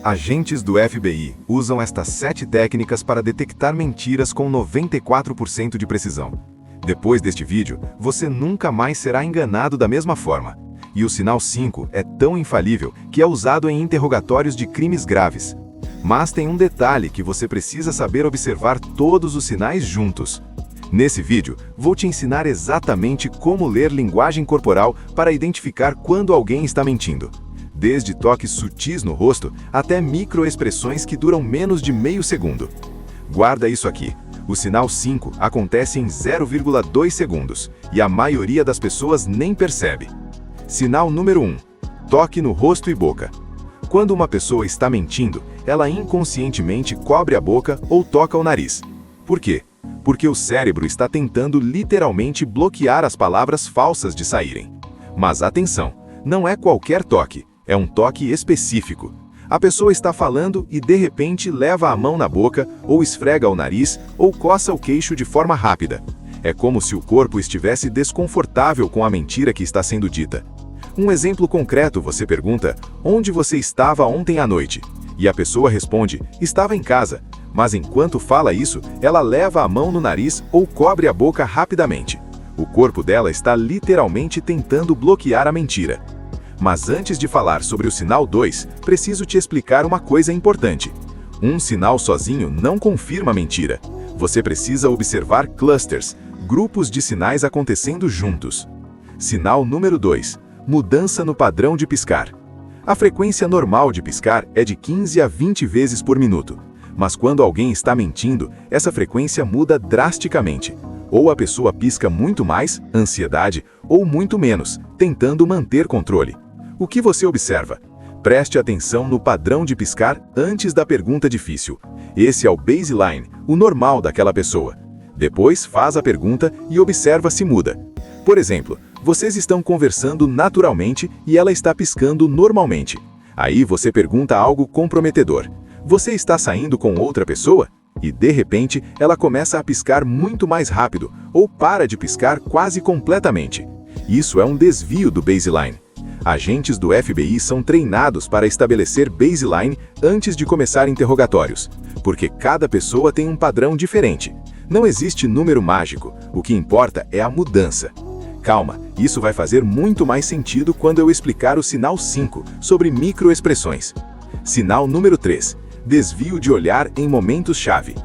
Agentes do FBI usam estas 7 técnicas para detectar mentiras com 94% de precisão. Depois deste vídeo, você nunca mais será enganado da mesma forma. E o sinal 5 é tão infalível que é usado em interrogatórios de crimes graves. Mas tem um detalhe que você precisa saber observar todos os sinais juntos. Nesse vídeo, vou te ensinar exatamente como ler linguagem corporal para identificar quando alguém está mentindo. Desde toques sutis no rosto até microexpressões que duram menos de meio segundo. Guarda isso aqui. O sinal 5 acontece em 0,2 segundos e a maioria das pessoas nem percebe. Sinal número 1. Toque no rosto e boca. Quando uma pessoa está mentindo, ela inconscientemente cobre a boca ou toca o nariz. Por quê? Porque o cérebro está tentando literalmente bloquear as palavras falsas de saírem. Mas atenção, não é qualquer toque, é um toque específico. A pessoa está falando e de repente leva a mão na boca, ou esfrega o nariz, ou coça o queixo de forma rápida. É como se o corpo estivesse desconfortável com a mentira que está sendo dita. Um exemplo concreto, você pergunta, onde você estava ontem à noite? E a pessoa responde, estava em casa. Mas enquanto fala isso, ela leva a mão no nariz ou cobre a boca rapidamente. O corpo dela está literalmente tentando bloquear a mentira. Mas antes de falar sobre o sinal 2, preciso te explicar uma coisa importante. Um sinal sozinho não confirma a mentira. Você precisa observar clusters, grupos de sinais acontecendo juntos. Sinal número 2. Mudança no padrão de piscar. A frequência normal de piscar é de 15 a 20 vezes por minuto. Mas quando alguém está mentindo, essa frequência muda drasticamente. Ou a pessoa pisca muito mais, ansiedade, ou muito menos, tentando manter controle. O que você observa? Preste atenção no padrão de piscar antes da pergunta difícil. Esse é o baseline, o normal daquela pessoa. Depois faz a pergunta e observa se muda. Por exemplo, vocês estão conversando naturalmente e ela está piscando normalmente. Aí você pergunta algo comprometedor. Você está saindo com outra pessoa? E de repente ela começa a piscar muito mais rápido ou para de piscar quase completamente. Isso é um desvio do baseline. Agentes do FBI são treinados para estabelecer baseline antes de começar interrogatórios, porque cada pessoa tem um padrão diferente. Não existe número mágico, o que importa é a mudança. Calma, isso vai fazer muito mais sentido quando eu explicar o sinal 5 sobre microexpressões. Sinal número 3. Desvio de olhar em momentos-chave.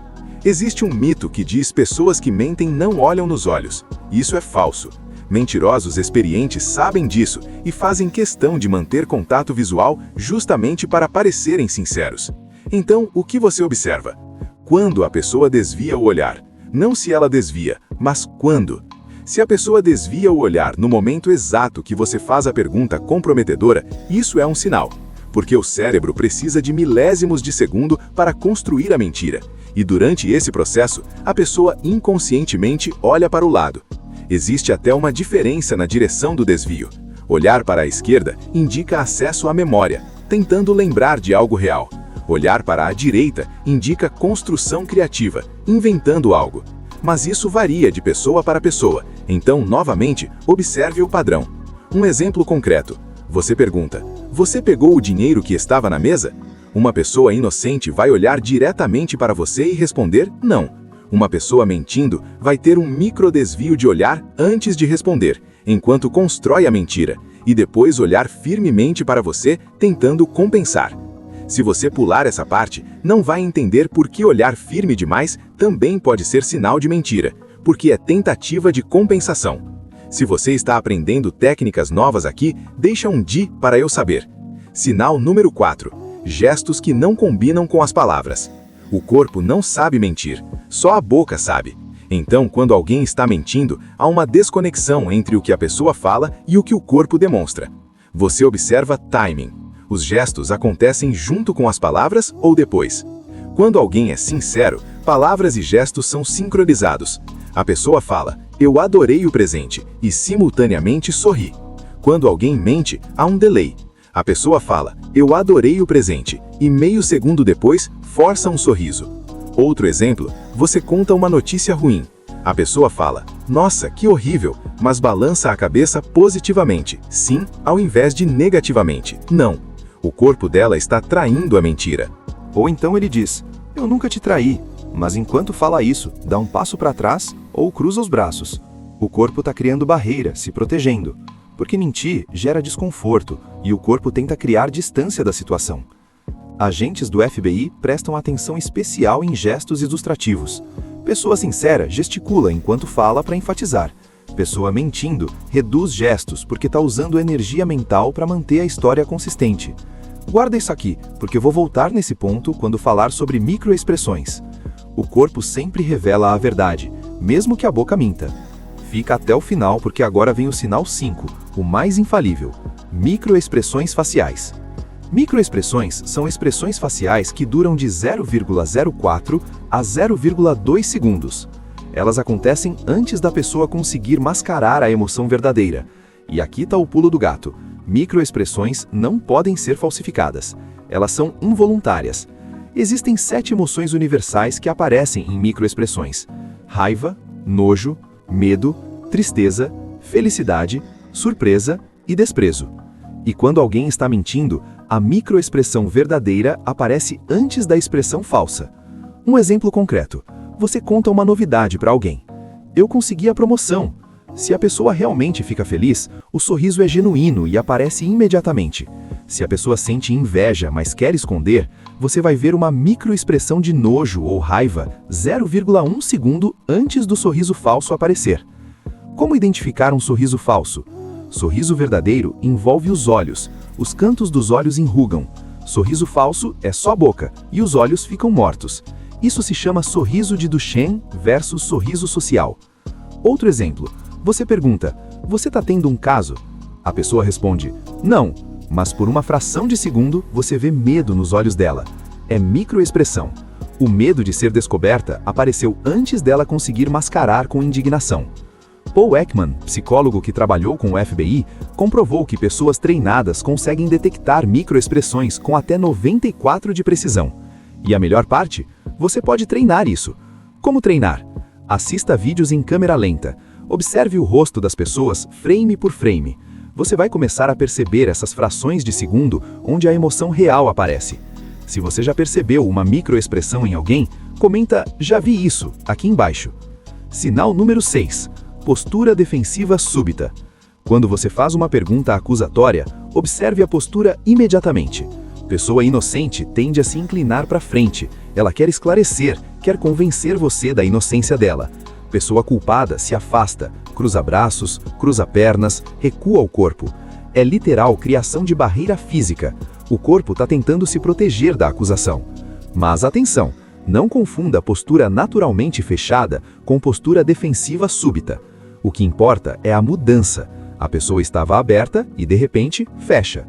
Existe um mito que diz que pessoas que mentem não olham nos olhos. Isso é falso. Mentirosos experientes sabem disso e fazem questão de manter contato visual justamente para parecerem sinceros. Então, o que você observa? Quando a pessoa desvia o olhar. Não se ela desvia, mas quando. Se a pessoa desvia o olhar no momento exato que você faz a pergunta comprometedora, isso é um sinal. Porque o cérebro precisa de milésimos de segundo para construir a mentira. E durante esse processo, a pessoa inconscientemente olha para o lado. Existe até uma diferença na direção do desvio. Olhar para a esquerda indica acesso à memória, tentando lembrar de algo real. Olhar para a direita indica construção criativa, inventando algo. Mas isso varia de pessoa para pessoa, então, novamente, observe o padrão. Um exemplo concreto. Você pergunta, você pegou o dinheiro que estava na mesa? Uma pessoa inocente vai olhar diretamente para você e responder, não. Uma pessoa mentindo vai ter um microdesvio de olhar antes de responder, enquanto constrói a mentira, e depois olhar firmemente para você, tentando compensar. Se você pular essa parte, não vai entender por que olhar firme demais também pode ser sinal de mentira, porque é tentativa de compensação. Se você está aprendendo técnicas novas aqui, deixa um D para eu saber. Sinal número 4. Gestos que não combinam com as palavras. O corpo não sabe mentir, só a boca sabe. Então, quando alguém está mentindo, há uma desconexão entre o que a pessoa fala e o que o corpo demonstra. Você observa timing. Os gestos acontecem junto com as palavras ou depois. Quando alguém é sincero, palavras e gestos são sincronizados. A pessoa fala, eu adorei o presente, e simultaneamente sorri. Quando alguém mente, há um delay. A pessoa fala, eu adorei o presente, e meio segundo depois, força um sorriso. Outro exemplo, você conta uma notícia ruim. A pessoa fala, nossa, que horrível, mas balança a cabeça positivamente, sim, ao invés de negativamente, não. O corpo dela está traindo a mentira. Ou então ele diz: eu nunca te traí, mas enquanto fala isso, dá um passo para trás ou cruza os braços. O corpo está criando barreira, se protegendo. Porque mentir gera desconforto e o corpo tenta criar distância da situação. Agentes do FBI prestam atenção especial em gestos ilustrativos. Pessoa sincera gesticula enquanto fala para enfatizar. Pessoa mentindo reduz gestos porque está usando energia mental para manter a história consistente. Guarda isso aqui, porque eu vou voltar nesse ponto quando falar sobre microexpressões. O corpo sempre revela a verdade, mesmo que a boca minta. Fica até o final porque agora vem o sinal 5, o mais infalível: microexpressões faciais. Microexpressões são expressões faciais que duram de 0,04 a 0,2 segundos. Elas acontecem antes da pessoa conseguir mascarar a emoção verdadeira. E aqui está o pulo do gato. Microexpressões não podem ser falsificadas. Elas são involuntárias. Existem 7 emoções universais que aparecem em microexpressões: raiva, nojo, medo, tristeza, felicidade, surpresa e desprezo. E quando alguém está mentindo, a microexpressão verdadeira aparece antes da expressão falsa. Um exemplo concreto: você conta uma novidade para alguém. Eu consegui a promoção. Se a pessoa realmente fica feliz, o sorriso é genuíno e aparece imediatamente. Se a pessoa sente inveja, mas quer esconder, você vai ver uma microexpressão de nojo ou raiva 0,1 segundo antes do sorriso falso aparecer. Como identificar um sorriso falso? Sorriso verdadeiro envolve os olhos. Os cantos dos olhos enrugam. Sorriso falso é só a boca e os olhos ficam mortos. Isso se chama sorriso de Duchenne versus sorriso social. Outro exemplo: você pergunta: você está tendo um caso? A pessoa responde: não, mas por uma fração de segundo você vê medo nos olhos dela. É microexpressão. O medo de ser descoberta apareceu antes dela conseguir mascarar com indignação. Paul Ekman, psicólogo que trabalhou com o FBI, comprovou que pessoas treinadas conseguem detectar microexpressões com até 94% de precisão. E a melhor parte? Você pode treinar isso. Como treinar? Assista vídeos em câmera lenta. Observe o rosto das pessoas frame por frame. Você vai começar a perceber essas frações de segundo onde a emoção real aparece. Se você já percebeu uma microexpressão em alguém, comenta "já vi isso" aqui embaixo. Sinal número 6. Postura defensiva súbita. Quando você faz uma pergunta acusatória, observe a postura imediatamente. Pessoa inocente tende a se inclinar para frente. Ela quer esclarecer, quer convencer você da inocência dela. Pessoa culpada se afasta, cruza braços, cruza pernas, recua o corpo. É literal criação de barreira física. O corpo está tentando se proteger da acusação. Mas atenção, não confunda postura naturalmente fechada com postura defensiva súbita. O que importa é a mudança. A pessoa estava aberta e, de repente, fecha.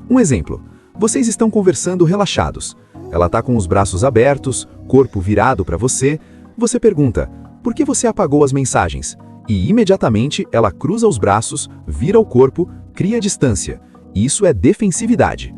Um exemplo: vocês estão conversando relaxados. Ela está com os braços abertos, corpo virado para você. Você pergunta: por que você apagou as mensagens? E imediatamente ela cruza os braços, vira o corpo, cria distância. Isso é defensividade.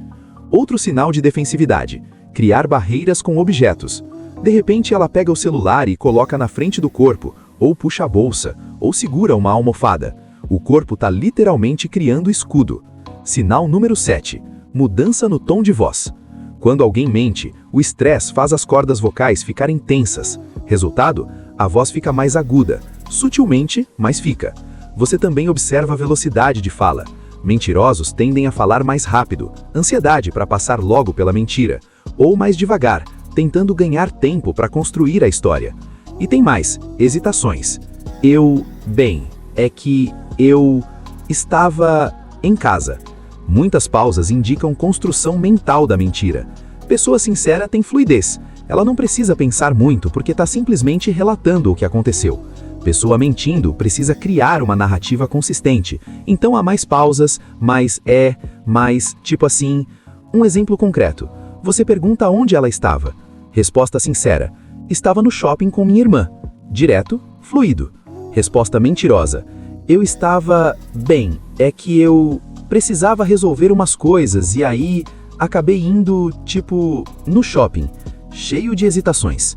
Outro sinal de defensividade: criar barreiras com objetos. De repente ela pega o celular e coloca na frente do corpo, ou puxa a bolsa, ou segura uma almofada. O corpo está literalmente criando escudo. Sinal número 7. Mudança no tom de voz. Quando alguém mente, o estresse faz as cordas vocais ficarem tensas. Resultado: a voz fica mais aguda. Sutilmente, mas fica. Você também observa a velocidade de fala. Mentirosos tendem a falar mais rápido, ansiedade para passar logo pela mentira, ou mais devagar, tentando ganhar tempo para construir a história. E tem mais: hesitações. É que eu estava em casa. Muitas pausas indicam construção mental da mentira. Pessoa sincera tem fluidez. Ela não precisa pensar muito porque está simplesmente relatando o que aconteceu. Pessoa mentindo precisa criar uma narrativa consistente. Então há mais pausas, mais tipo assim. Um exemplo concreto: você pergunta onde ela estava. Resposta sincera: estava no shopping com minha irmã. Direto, fluido. Resposta mentirosa: eu estava bem. É que eu precisava resolver umas coisas e aí acabei indo, no shopping. Cheio de hesitações.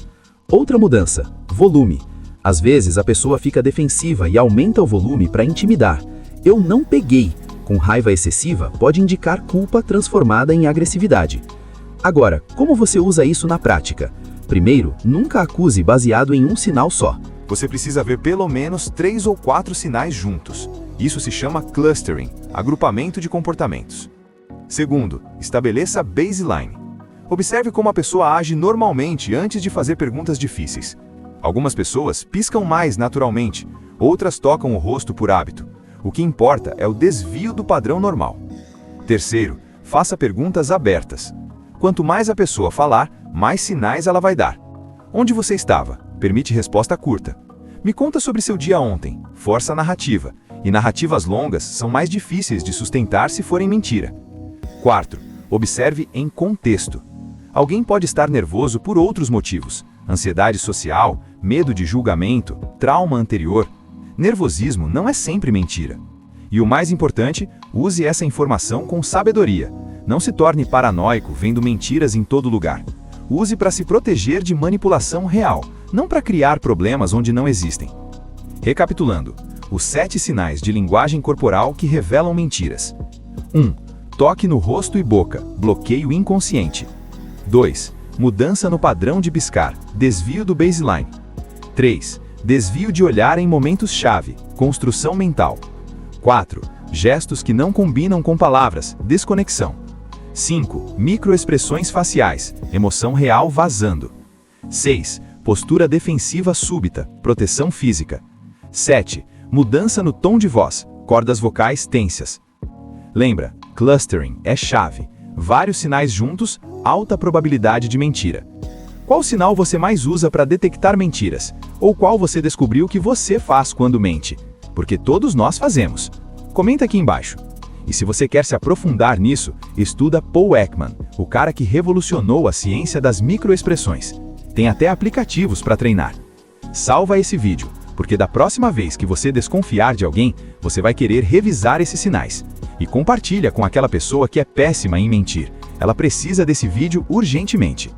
Outra mudança: volume. Às vezes a pessoa fica defensiva e aumenta o volume para intimidar. Eu não peguei. com raiva excessiva pode indicar culpa transformada em agressividade. Agora, como você usa isso na prática? Primeiro, nunca acuse baseado em um sinal só. Você precisa ver pelo menos 3 ou 4 sinais juntos. Isso se chama clustering, agrupamento de comportamentos. Segundo, estabeleça baseline. Observe como a pessoa age normalmente antes de fazer perguntas difíceis. Algumas pessoas piscam mais naturalmente, outras tocam o rosto por hábito. O que importa é o desvio do padrão normal. Terceiro, faça perguntas abertas. Quanto mais a pessoa falar, mais sinais ela vai dar. Onde você estava? Permite resposta curta. Me conta sobre seu dia ontem. Força a narrativa. E narrativas longas são mais difíceis de sustentar se forem mentira. Quarto, observe em contexto. Alguém pode estar nervoso por outros motivos. Ansiedade social, medo de julgamento, trauma anterior. Nervosismo não é sempre mentira. E o mais importante, use essa informação com sabedoria. Não se torne paranoico vendo mentiras em todo lugar. Use para se proteger de manipulação real, não para criar problemas onde não existem. Recapitulando, os 7 sinais de linguagem corporal que revelam mentiras. 1. Toque no rosto e boca, bloqueio inconsciente. 2. Mudança no padrão de piscar, desvio do baseline. 3. Desvio de olhar em momentos-chave, construção mental. 4. Gestos que não combinam com palavras, desconexão. 5. Microexpressões faciais, emoção real vazando. 6. Postura defensiva súbita, proteção física. 7. Mudança no tom de voz, cordas vocais tensas. Lembra, clustering é chave. Vários sinais juntos, alta probabilidade de mentira. Qual sinal você mais usa para detectar mentiras? Ou qual você descobriu que você faz quando mente? Porque todos nós fazemos. Comenta aqui embaixo. E se você quer se aprofundar nisso, estuda Paul Ekman, o cara que revolucionou a ciência das microexpressões. Tem até aplicativos para treinar. Salva esse vídeo, porque da próxima vez que você desconfiar de alguém, você vai querer revisar esses sinais. E compartilha com aquela pessoa que é péssima em mentir. Ela precisa desse vídeo urgentemente.